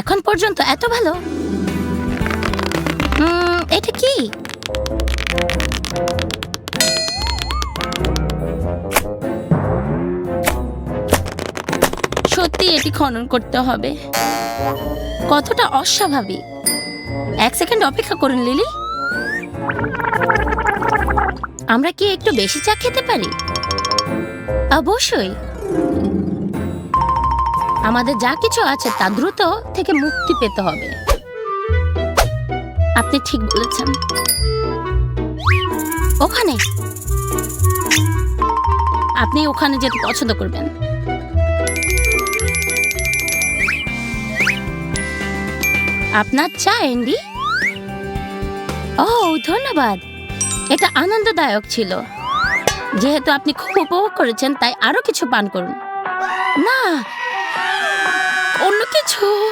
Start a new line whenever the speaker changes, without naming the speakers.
এখন পর্যন্ত এত ভালো। এটা কি? সত্যি এটি খনন করতে হবে। কতটা অস্বাভাবিক। 1 সেকেন্ড অপেক্ষা করুন লিলি। আমরা কি একটু বেশি চা খেতে পারি? অবশ্যই। আমাদের যা কিছু আছে তা দ্রুত থেকে মুক্তি পেতে হবে। আপনি ঠিক বলেছেন। ওখানে আপনি ওখানে যেতে পছন্দ করবেন। আপনার চা অ্যান্ডি। ও ধন্যবাদ, এটা আনন্দদায়ক ছিল। যেহেতু আপনি খুব উপভোগ করেছেন তাই আরো কিছু পান করুন। না, অন্য কিছু।